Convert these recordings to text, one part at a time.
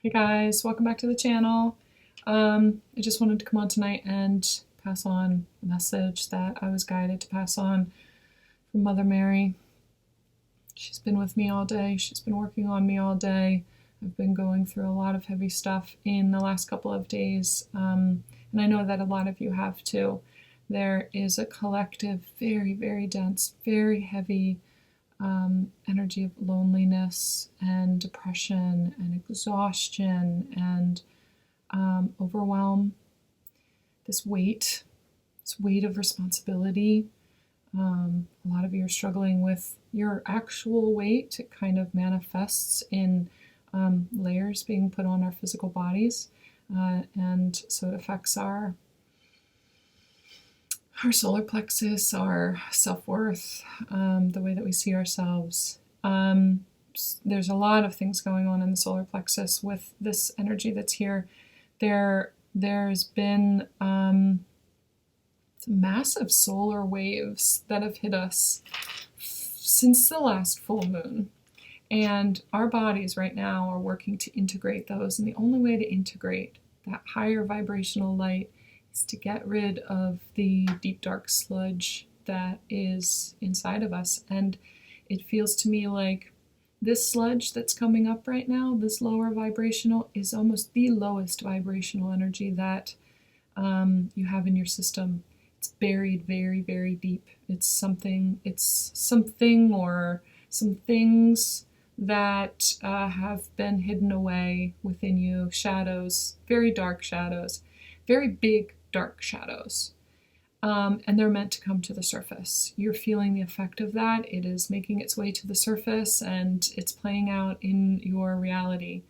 Hey guys, welcome back to the channel. I just wanted to come on tonight and pass on a message that I was guided to pass on from Mother Mary. She's been with me all day. She's been working on me all day. I've been going through a lot of heavy stuff in the last couple of days, and I know that a lot of you have too. There is a collective, very, very dense, very heavy energy of loneliness and depression and exhaustion and overwhelm, this weight of responsibility. A lot of you are struggling with your actual weight. It kind of manifests in layers being put on our physical bodies, and so it affects our solar plexus, our self-worth, the way that we see ourselves. There's a lot of things going on in the solar plexus with this energy that's here. There's been massive solar waves that have hit us since the last full moon. And our bodies right now are working to integrate those. And the only way to integrate that higher vibrational light is to get rid of the deep dark sludge that is inside of us. And it feels to me like this sludge that's coming up right now, this lower vibrational, is almost the lowest vibrational energy that you have in your system. It's buried very, very deep. It's something or some things that have been hidden away within you, shadows, very dark shadows, very big dark shadows, and they're meant to come to the surface. You're feeling the effect of that. It is making its way to the surface, and it's playing out in your reality.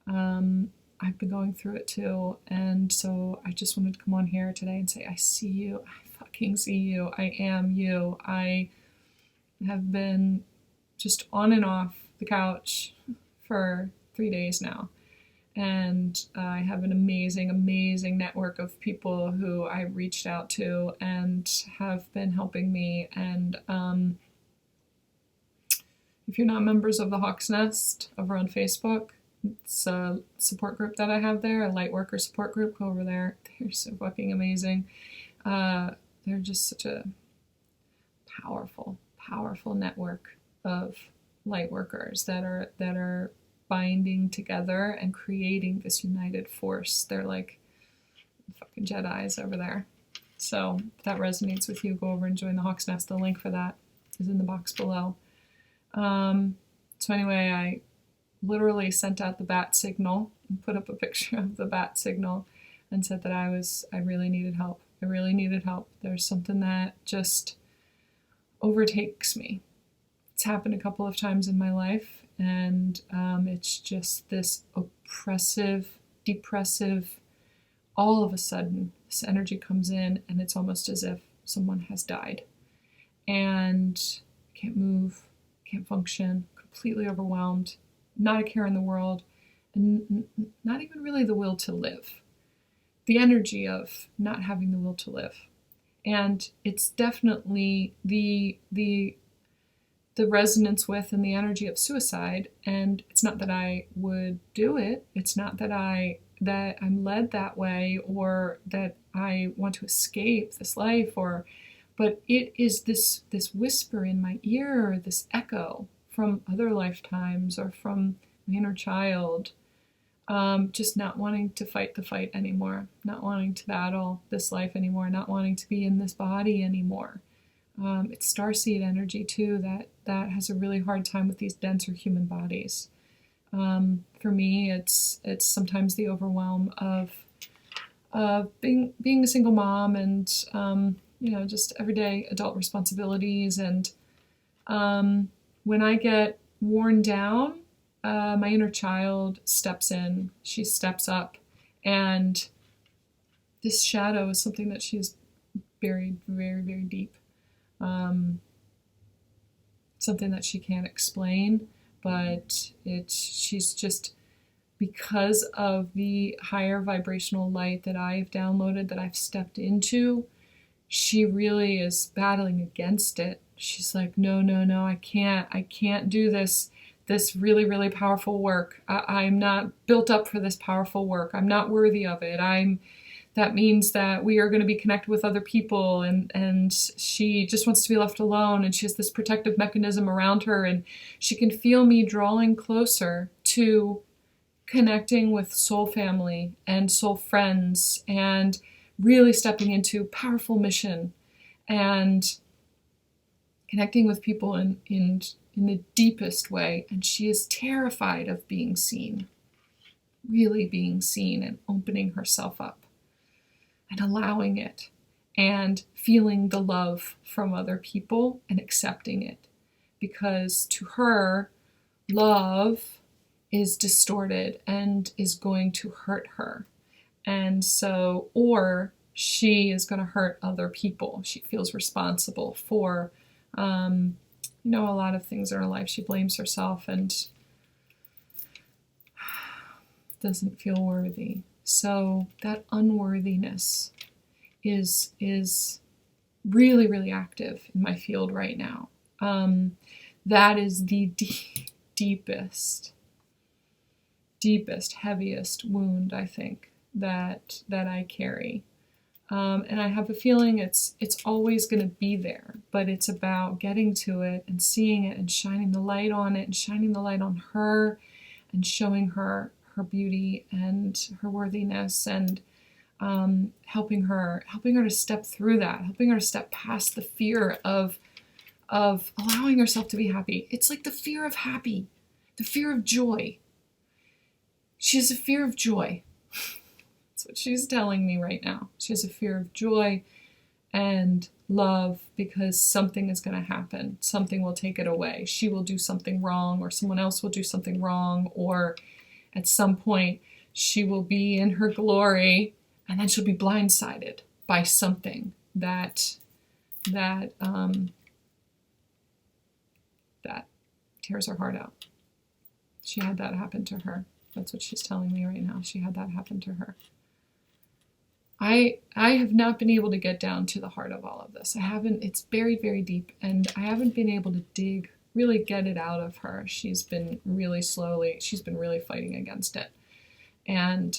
I've been going through it too, and so I just wanted to come on here today and say, I see you. I fucking see you. I am you. I have been just on and off the couch for 3 days now. And I have an amazing, amazing network of people who I've reached out to and have been helping me. And if you're not members of the Hawk's Nest over on Facebook, it's a support group that I have there, a light worker support group. Go over there. They're so fucking amazing. They're just such a powerful, powerful network of light workers that are binding together and creating this united force. They're like fucking Jedis over there. So if that resonates with you, go over and join the Hawk's Nest. The link for that is in the box below. So anyway, I literally sent out the bat signal and put up a picture of the bat signal and said that I really needed help. I really needed help. There's something that just overtakes me. It's happened a couple of times in my life, and it's just this oppressive, depressive, all of a sudden this energy comes in and it's almost as if someone has died. And can't move, can't function, completely overwhelmed, not a care in the world, and not even really the will to live. The energy of not having the will to live. And it's definitely the resonance with and the energy of suicide. And it's not that I would do it. It's not that I'm led that way or that I want to escape this life, but it is this whisper in my ear, this echo from other lifetimes or from my inner child, just not wanting to fight the fight anymore, not wanting to battle this life anymore, not wanting to be in this body anymore. It's starseed energy too that has a really hard time with these denser human bodies. For me, it's sometimes the overwhelm of being a single mom and just everyday adult responsibilities. And when I get worn down, my inner child steps in. She steps up, and this shadow is something that she's buried very, very deep. Something that she can't explain, but she's just, because of the higher vibrational light that I've downloaded, that I've stepped into, she really is battling against it. She's like, no, I can't do this this really, really powerful work. I'm not built up for this powerful work. I'm not worthy of it. That means that we are going to be connected with other people, and she just wants to be left alone, and she has this protective mechanism around her, and she can feel me drawing closer to connecting with soul family and soul friends and really stepping into powerful mission and connecting with people in the deepest way. And she is terrified of being seen, really being seen, and opening herself up and allowing it and feeling the love from other people and accepting it. Because to her, love is distorted and is going to hurt her. And so, or she is going to hurt other people. She feels responsible for, a lot of things in her life. She blames herself and doesn't feel worthy. So that unworthiness is really, really active in my field right now. That is the deepest, heaviest wound, I think, that I carry. And I have a feeling it's always going to be there, but it's about getting to it and seeing it and shining the light on it and shining the light on her and showing her beauty and her worthiness, and helping her to step through that, helping her to step past the fear of allowing herself to be happy. It's like the fear of happy, the fear of joy. She has a fear of joy. That's what she's telling me right now. She has a fear of joy and love because something is going to happen. Something will take it away. She will do something wrong, or someone else will do something wrong, or at some point she will be in her glory and then she'll be blindsided by something that tears her heart out. She had that happen to her. That's what she's telling me right now. She had that happen to her. I have not been able to get down to the heart of all of this. It's buried very deep, and I haven't been able to really get it out of her. She's been really fighting against it. And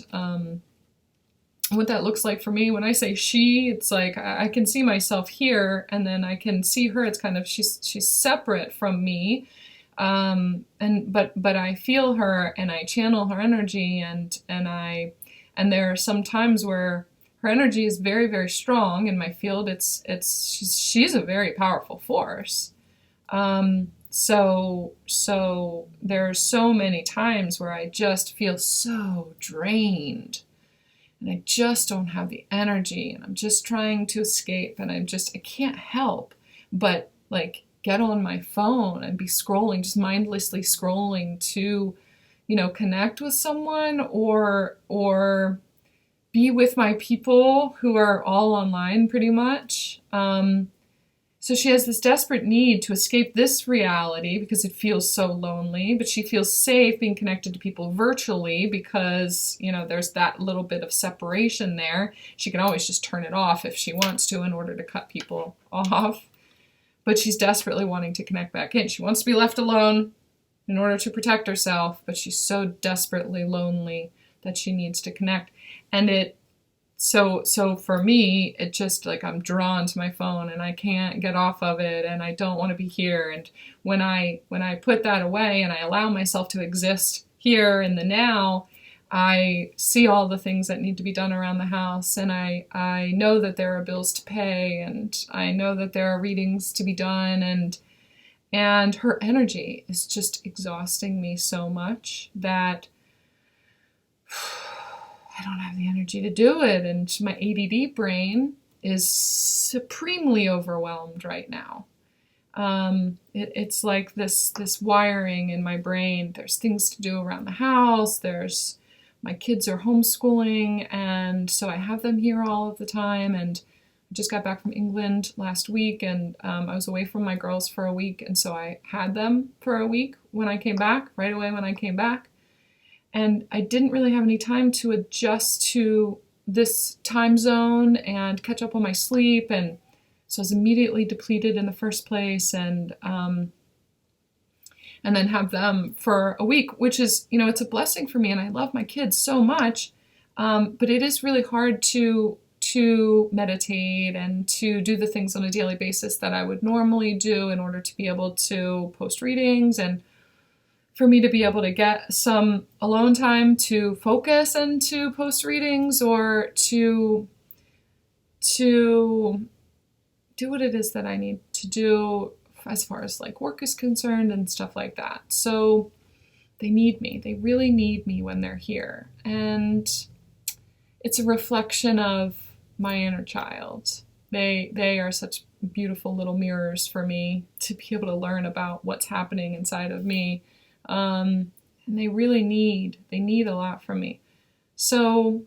what that looks like for me, when I say she, it's like I can see myself here, and then I can see her. It's kind of, she's separate from me. But I feel her and I channel her energy, and there are some times where her energy is very, very strong in my field. She's a very powerful force. So there are so many times where I just feel so drained, and I just don't have the energy, and I'm just trying to escape, and I can't help but like get on my phone and be scrolling, just mindlessly scrolling to, connect with someone or be with my people who are all online pretty much. So she has this desperate need to escape this reality because it feels so lonely, but she feels safe being connected to people virtually because, there's that little bit of separation there. She can always just turn it off if she wants to in order to cut people off. But she's desperately wanting to connect back in. She wants to be left alone in order to protect herself, but she's so desperately lonely that she needs to connect. And so for me, it just like I'm drawn to my phone and I can't get off of it, and I don't want to be here. And when I put that away and I allow myself to exist here in the now, I see all the things that need to be done around the house, and I know that there are bills to pay, and I know that there are readings to be done, and her energy is just exhausting me so much that I don't have the energy to do it, and my ADD brain is supremely overwhelmed right now. It's like this wiring in my brain. There's things to do around the house. My kids are homeschooling, and so I have them here all of the time, and I just got back from England last week, and I was away from my girls for a week, and so I had them for a week when I came back, right away when I came back. And I didn't really have any time to adjust to this time zone and catch up on my sleep, and so I was immediately depleted in the first place, and and then have them for a week, which is, it's a blessing for me, and I love my kids so much. But it is really hard to meditate and to do the things on a daily basis that I would normally do in order to be able to post readings, and for me to be able to get some alone time to focus and to post readings, or to do what it is that I need to do as far as like work is concerned and stuff like that. So they need me. They really need me when they're here. And it's a reflection of my inner child. They are such beautiful little mirrors for me to be able to learn about what's happening inside of me. And they really need a lot from me. So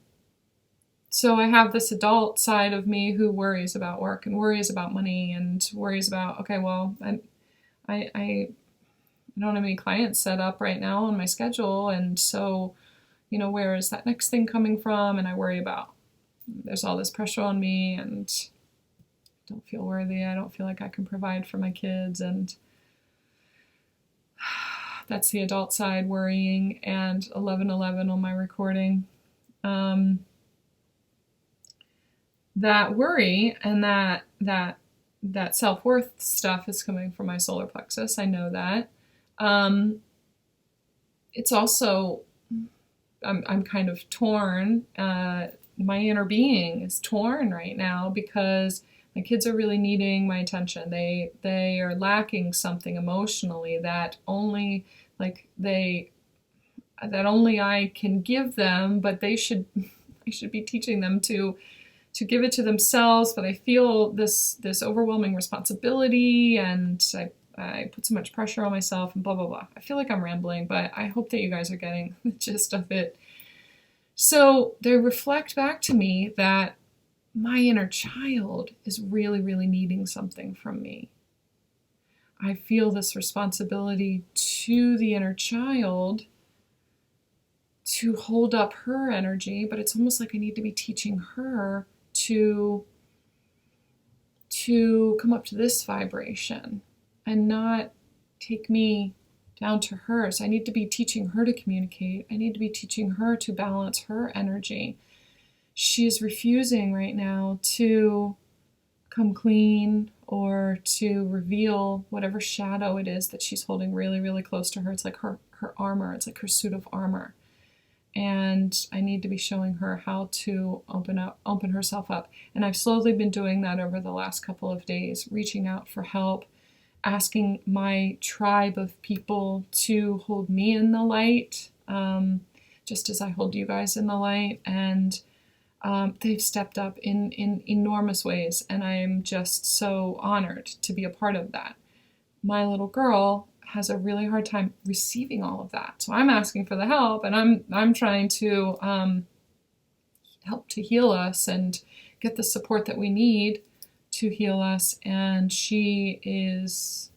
I have this adult side of me who worries about work and worries about money and worries about, okay, well, I don't have any clients set up right now on my schedule, and so, where is that next thing coming from? And I worry about, there's all this pressure on me, and I don't feel worthy. I don't feel like I can provide for my kids, and that's the adult side worrying. And 11:11 on my recording. That worry and that self-worth stuff is coming from my solar plexus. I know that. It's also, I'm kind of torn. My inner being is torn right now because my kids are really needing my attention. They are lacking something emotionally that only I can give them, but I should be teaching them to give it to themselves. But I feel this overwhelming responsibility, and I put so much pressure on myself, and blah, blah, blah. I feel like I'm rambling, but I hope that you guys are getting the gist of it. So they reflect back to me that my inner child is really, really needing something from me. I feel this responsibility to the inner child to hold up her energy, but it's almost like I need to be teaching her to come up to this vibration and not take me down to hers. I need to be teaching her to communicate. I need to be teaching her to balance her energy. She's refusing right now to come clean or to reveal whatever shadow it is that she's holding really, really close to her. It's like her armor. It's like her suit of armor. And I need to be showing her how to open herself up. And I've slowly been doing that over the last couple of days, reaching out for help, asking my tribe of people to hold me in the light, just as I hold you guys in the light. And they've stepped up in enormous ways, and I am just so honored to be a part of that. My little girl has a really hard time receiving all of that, so I'm asking for the help, and I'm trying to help to heal us and get the support that we need to heal us. And she is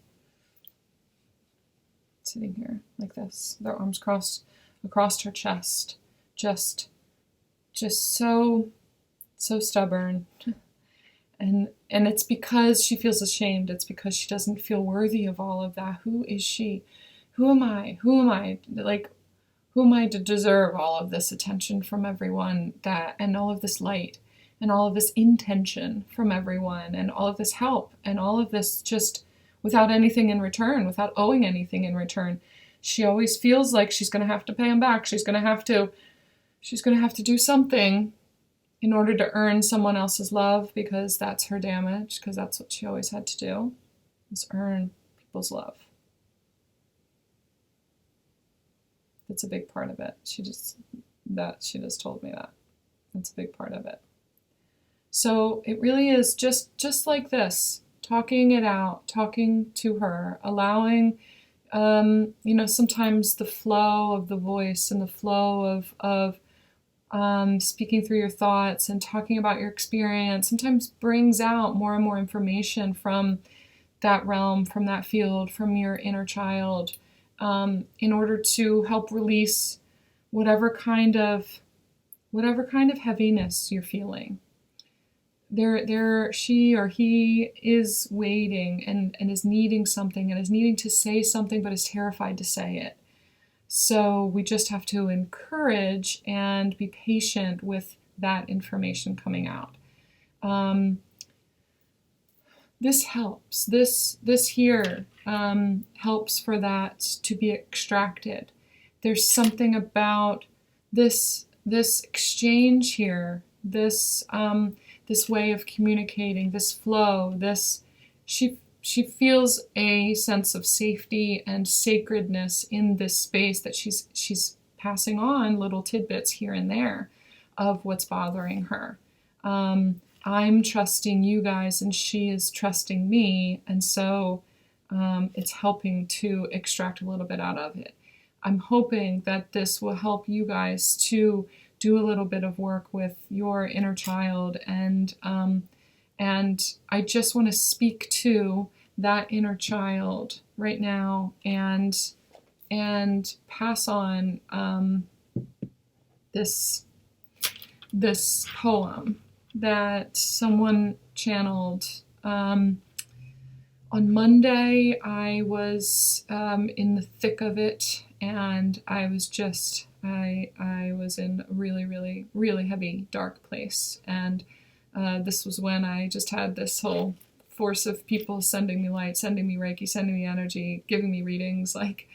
sitting here like this, with her arms crossed across her chest, just so stubborn. And it's because she feels ashamed. It's because she doesn't feel worthy of all of that. Who is she? Who am I? Who am I? Who am I to deserve all of this attention from everyone, and all of this light and all of this intention from everyone, and all of this help and all of this just without anything in return, without owing anything in return? She always feels like she's going to have to pay him back. She's going to have to do something in order to earn someone else's love, because that's her damage, because that's what she always had to do, is earn people's love. That's a big part of it. She just told me that. That's a big part of it. So it really is just like this, talking it out, talking to her, allowing, sometimes the flow of the voice and the flow of speaking through your thoughts and talking about your experience sometimes brings out more and more information from that realm, from that field, from your inner child, in order to help release whatever kind of heaviness you're feeling. she or he is waiting and is needing something and is needing to say something but is terrified to say it. So we just have to encourage and be patient with that information coming out. This helps. This here helps for that to be extracted. There's something about this exchange here, this way of communicating, this flow, she feels a sense of safety and sacredness in this space that she's passing on little tidbits here and there of what's bothering her. I'm trusting you guys and she is trusting me, and so it's helping to extract a little bit out of it. I'm hoping that this will help you guys to do a little bit of work with your inner child, and I just want to speak to that inner child right now and pass on this poem that someone channeled. On Monday, I was in the thick of it, and I was in a really, really, really heavy, dark place. And this was when I just had this whole force of people sending me light, sending me Reiki, sending me energy, giving me readings, like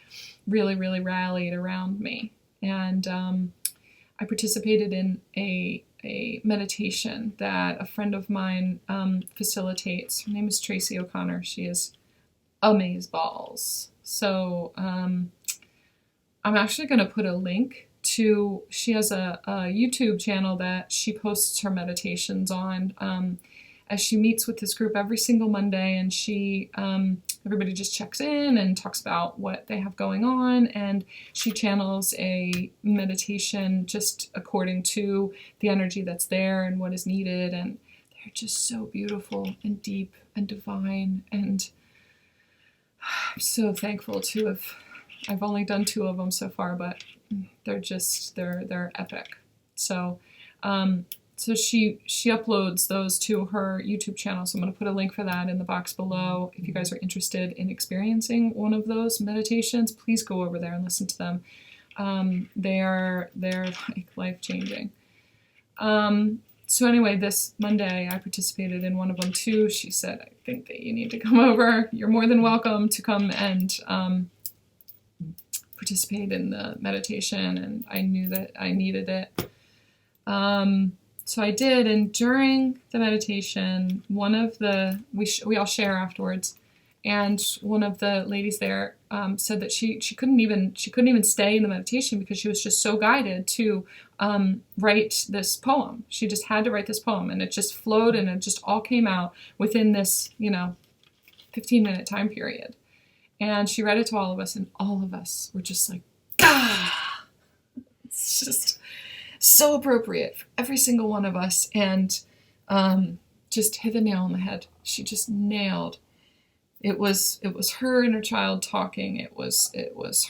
really, really rallied around me. And I participated in a meditation that a friend of mine facilitates. Her name is Tracy O'Connor. She is amazeballs. So I'm actually going to put a link to, she has a YouTube channel that she posts her meditations on as she meets with this group every single Monday, and she everybody just checks in and talks about what they have going on, and she channels a meditation just according to the energy that's there and what is needed, and they're just so beautiful and deep and divine, and I'm so thankful to have, I've only done 2 of them so far, but they're epic. So so she uploads those to her YouTube channel, so I'm going to put a link for that in the box below. If you guys are interested in experiencing one of those meditations, please go over there and listen to them. They're like life-changing. So anyway, this Monday I participated in one of them too. She said, I think that you need to come over. You're more than welcome to come and participate in the meditation, and I knew that I needed it. So I did, and during the meditation, one of the, we all share afterwards, and one of the ladies there said that she couldn't even stay in the meditation because she was just so guided to write this poem. She just had to write this poem, and it just flowed, and it just all came out within this 15-minute time period. And she read it to all of us, and all of us were just like, ah! It's just so appropriate for every single one of us, and just hit the nail on the head. She just nailed. It was her inner child talking. It was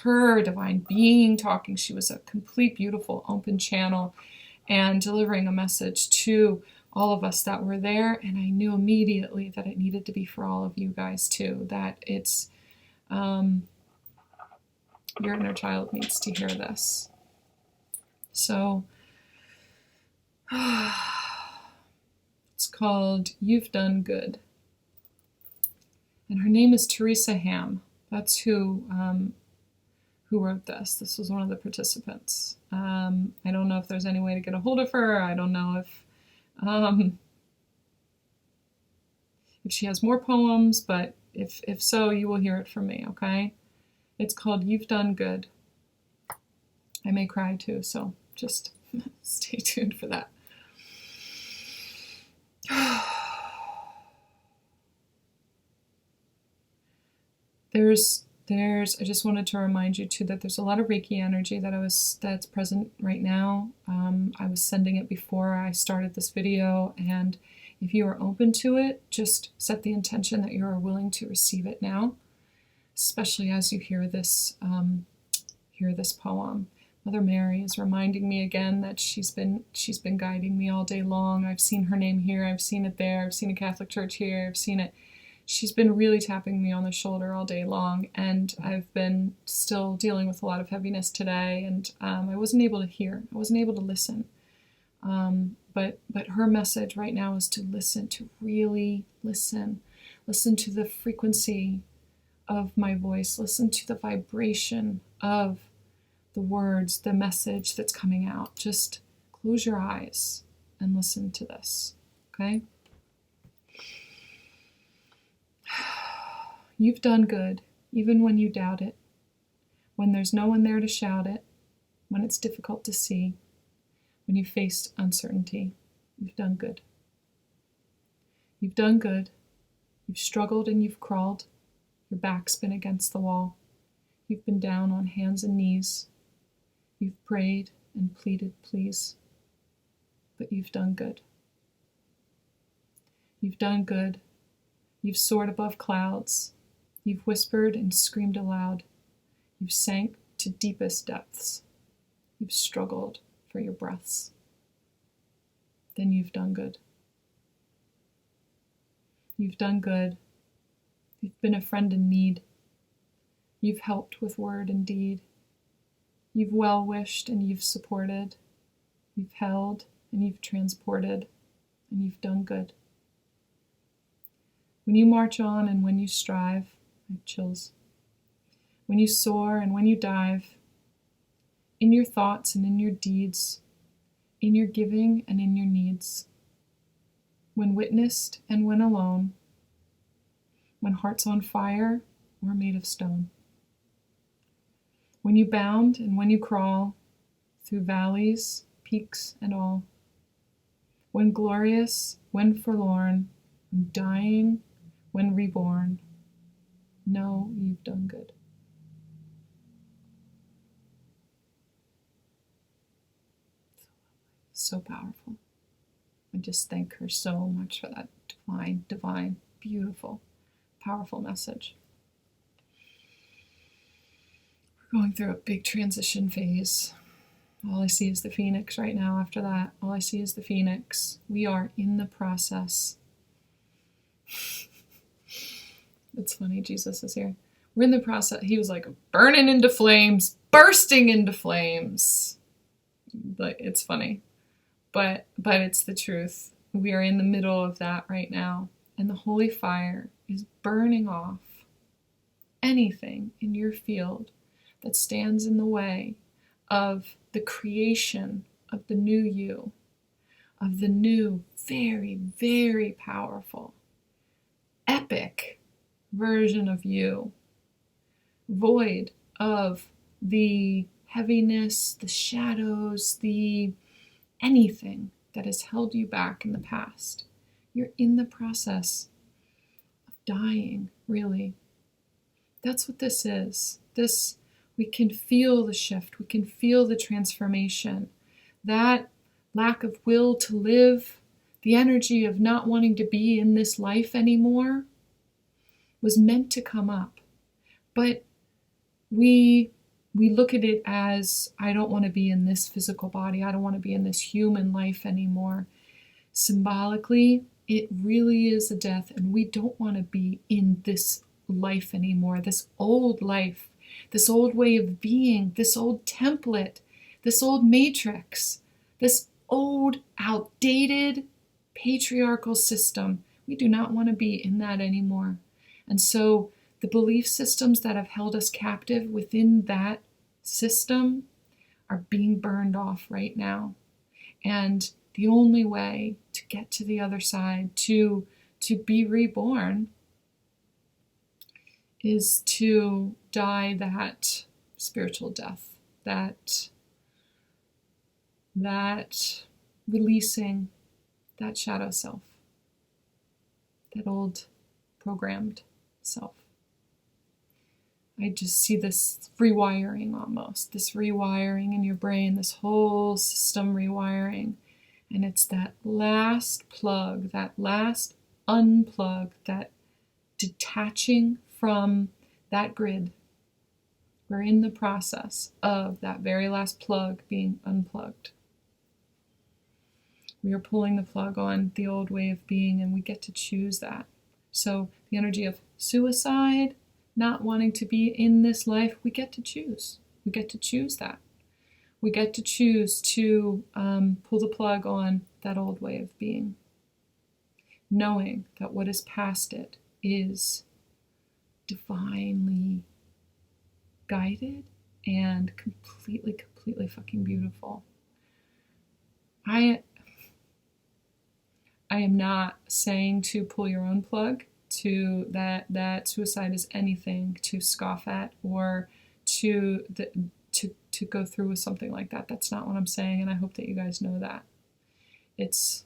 her divine being talking. She was a complete, beautiful, open channel, and delivering a message to all of us that were there. And I knew immediately that it needed to be for all of you guys too. That it's your inner child needs to hear this. So it's called You've Done Good. And her name is Teresa Ham. That's who wrote this. This was one of the participants. I don't know if there's any way to get a hold of her. I don't know if she has more poems, but if so, you will hear it from me, okay? It's called You've Done Good. I may cry too, so just stay tuned for that. I just wanted to remind you too that there's a lot of Reiki energy that's present right now. I was sending it before I started this video, and if you are open to it, just set the intention that you are willing to receive it now, especially as you hear this poem. Mother Mary is reminding me again that she's been guiding me all day long. I've seen her name here, I've seen it there, I've seen a Catholic church here, I've seen it. She's been really tapping me on the shoulder all day long, and I've been still dealing with a lot of heaviness today, and I wasn't able to hear, I wasn't able to listen. But her message right now is to listen, to really listen. Listen to the frequency of my voice, listen to the vibration of the words, the message that's coming out. Just close your eyes and listen to this, okay? You've done good, even when you doubt it, when there's no one there to shout it, when it's difficult to see, when you faced uncertainty. You've done good. You've done good. You've struggled and you've crawled. Your back's been against the wall. You've been down on hands and knees. You've prayed and pleaded, please. But you've done good. You've done good. You've soared above clouds. You've whispered and screamed aloud. You've sank to deepest depths. You've struggled for your breaths. Then you've done good. You've done good. You've been a friend in need. You've helped with word and deed. You've well-wished and you've supported. You've held and you've transported, and you've done good. When you march on and when you strive, I have chills. When you soar and when you dive, in your thoughts and in your deeds, in your giving and in your needs, when witnessed and when alone, when hearts on fire or made of stone, when you bound and when you crawl through valleys, peaks and all, when glorious, when forlorn, when dying, when reborn, know you've done good. So powerful. I just thank her so much for that divine, beautiful, powerful message. We're going through a big transition phase. All I see is the phoenix right now. After that, all I see is the phoenix. We are in the process. It's funny, Jesus is here. We're in the process. He was like burning into flames, bursting into flames. But it's funny. But it's the truth. We are in the middle of that right now. And the holy fire is burning off anything in your field that stands in the way of the creation of the new you, of the new, very, very powerful, epic version of you, void of the heaviness, the shadows, the anything that has held you back in the past. You're in the process of dying, really. That's what this is. We can feel the shift. We can feel the transformation. That lack of will to live, the energy of not wanting to be in this life anymore, was meant to come up. But we look at it as, I don't want to be in this physical body. I don't want to be in this human life anymore. Symbolically, it really is a death, and we don't want to be in this life anymore, this old life, this old way of being, this old template, this old matrix, this old, outdated patriarchal system. We do not want to be in that anymore. And so the belief systems that have held us captive within that system are being burned off right now. And the only way to get to the other side, to be reborn, is to die that spiritual death, that releasing that shadow self, that old programmed self. I just see this rewiring almost, this rewiring in your brain, this whole system rewiring. And it's that last plug, that last unplug, that detaching from that grid We're in the process of that very last plug being unplugged. We are pulling the plug on the old way of being, and we get to choose that. So the energy of suicide, not wanting to be in this life, we get to choose. We get to choose that. We get to choose to pull the plug on that old way of being, knowing that what is past it is divinely guided and completely fucking beautiful. I am not saying to pull your own plug, to that suicide is anything to scoff at, or to go through with something like that. That's not what I'm saying, and I hope that you guys know that. It's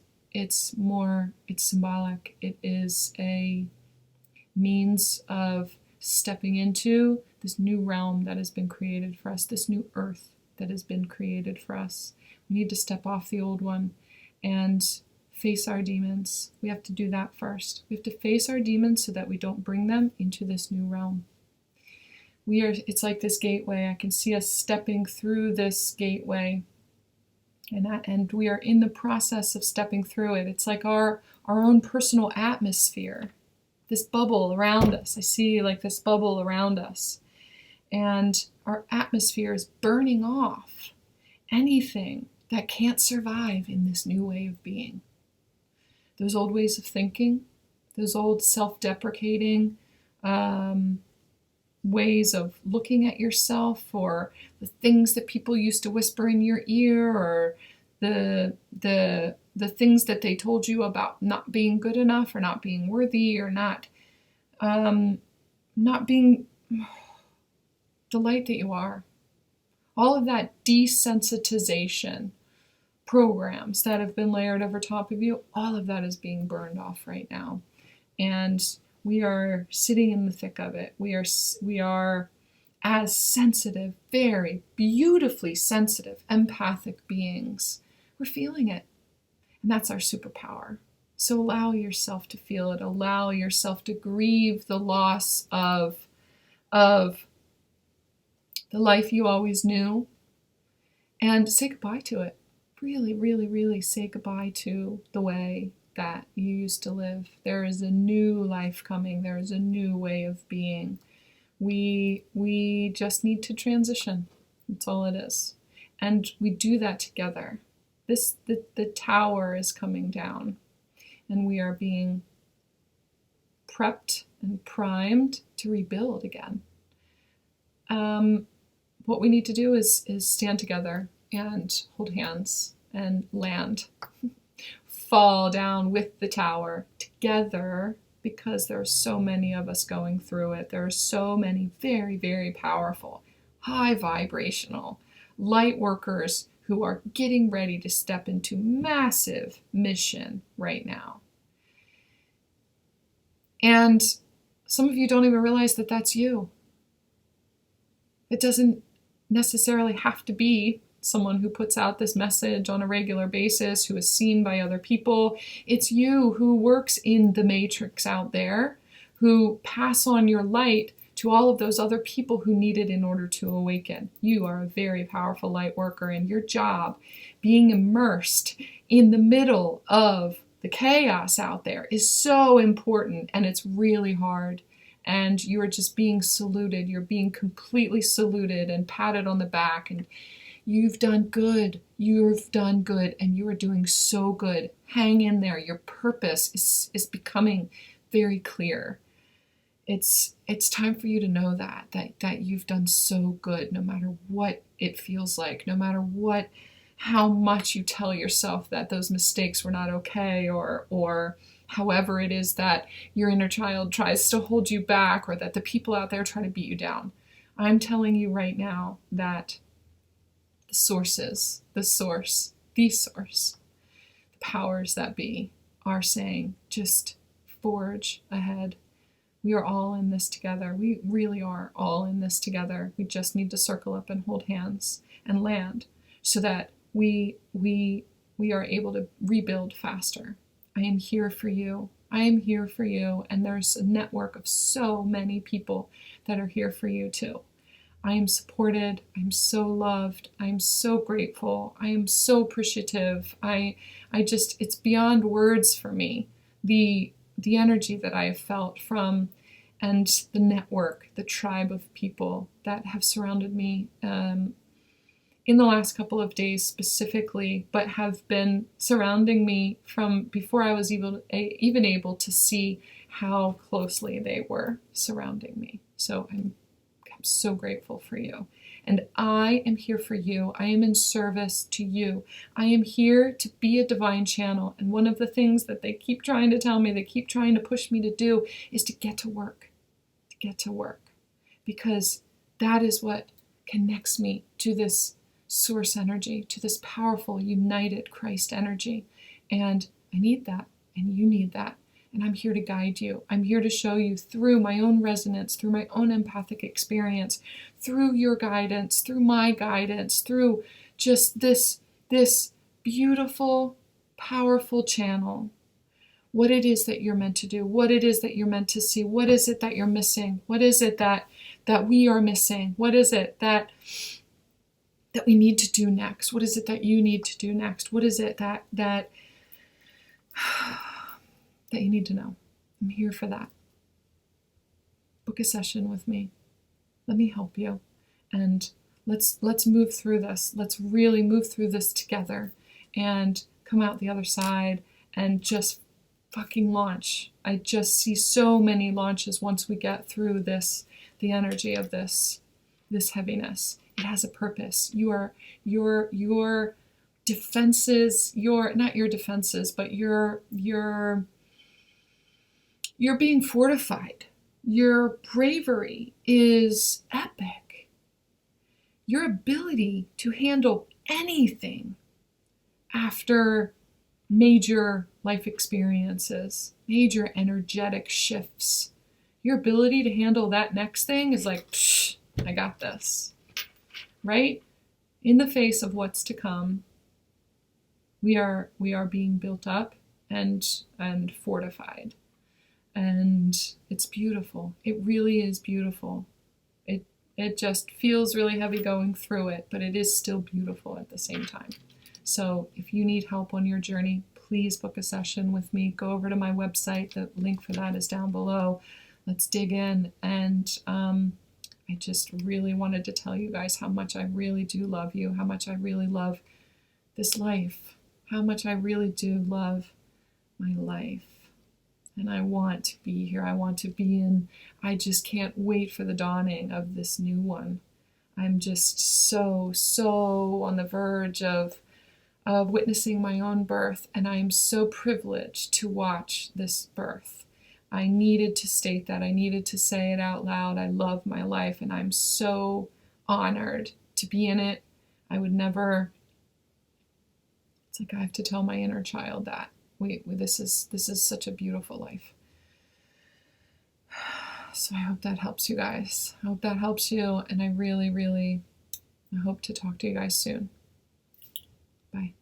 symbolic. It is a means of stepping into this new realm that has been created for us, this new earth that has been created for us. We need to step off the old one and face our demons. We have to do that first. We have to face our demons so that we don't bring them into this new realm. It's like this gateway. I can see us stepping through this gateway, and we are in the process of stepping through it. It's like our own personal atmosphere, this bubble around us. I see like this bubble around us, and our atmosphere is burning off anything that can't survive in this new way of being. Those old ways of thinking, those old self-deprecating ways of looking at yourself, or the things that people used to whisper in your ear, or the things that they told you about not being good enough, or not being worthy, or not being the light that you are. All of that desensitization programs that have been layered over top of you, all of that is being burned off right now. And we are sitting in the thick of it. We are as sensitive, very beautifully sensitive, empathic beings. We're feeling it. And that's our superpower. So allow yourself to feel it. Allow yourself to grieve the loss of the life you always knew, and say goodbye to it. Really, really, really say goodbye to the way that you used to live. There is a new life coming. There is a new way of being. We just need to transition. That's all it is. And we do that together. The tower is coming down, and we are being prepped and primed to rebuild again. What we need to do is stand together and hold hands and land. Fall down with the tower together, because there are so many of us going through it. There are so many very, very powerful, high vibrational light workers who are getting ready to step into massive mission right now. And some of you don't even realize that that's you. It doesn't necessarily have to be someone who puts out this message on a regular basis, who is seen by other people. It's you who works in the matrix out there, who pass on your light to all of those other people who need it in order to awaken. You are a very powerful light worker, and your job, being immersed in the middle of the chaos out there, is so important, and it's really hard. And you are just being saluted. You're being completely saluted and patted on the back, and you've done good. You've done good, and you are doing so good. Hang in there. Your purpose is becoming very clear. It's time for you to know that you've done so good, no matter what it feels like, no matter how much you tell yourself that those mistakes were not okay, or however it is that your inner child tries to hold you back, or that the people out there try to beat you down. I'm telling you right now that the powers that be are saying, just forge ahead. We are all in this together. We really are all in this together. We just need to circle up and hold hands and land, so that we are able to rebuild faster. I am here for you. I am here for you. And there's a network of so many people that are here for you too. I am supported. I'm so loved. I'm so grateful. I am so appreciative. I just, it's beyond words for me. The energy that I have felt from, and the network, the tribe of people that have surrounded me in the last couple of days specifically, but have been surrounding me from before I was even able to see how closely they were surrounding me. So I'm so grateful for you. And I am here for you. I am in service to you. I am here to be a divine channel. And one of the things that they keep trying to tell me, they keep trying to push me to do, is to get to work. To get to work. Because that is what connects me to this source energy, to this powerful, united Christ energy. And I need that. And you need that. And I'm here to guide you. I'm here to show you through my own resonance, through my own empathic experience, through your guidance, through my guidance, through just this beautiful, powerful channel, what it is that you're meant to do, what it is that you're meant to see, what is it that you're missing, what is it that we are missing, what is it that we need to do next, what is it that you need to do next, what is it that you need to know. I'm here for that. Book a session with me. Let me help you. And let's move through this. Let's really move through this together and come out the other side and just fucking launch. I just see so many launches once we get through this, the energy of this heaviness. It has a purpose. Your defenses, not your defenses, but you're being fortified. Your bravery is epic. Your ability to handle anything after major life experiences, major energetic shifts, your ability to handle that next thing is like, psh, I got this, right? In the face of what's to come, we are being built up and fortified. And it's beautiful. It really is beautiful. It just feels really heavy going through it, but it is still beautiful at the same time. So if you need help on your journey, please book a session with me. Go over to my website. The link for that is down below. Let's dig in. And I just really wanted to tell you guys how much I really do love you, how much I really love this life, how much I really do love my life. And I want to be here. I want to be in. I just can't wait for the dawning of this new one. I'm just so on the verge of witnessing my own birth, and I am so privileged to watch this birth. I needed to state that. I needed to say it out loud. I love my life, and I'm so honored to be in it. I would never. It's like I have to tell my inner child that. This is such a beautiful life. So I hope that helps you guys. I hope that helps you, and I really, really, I hope to talk to you guys soon. Bye.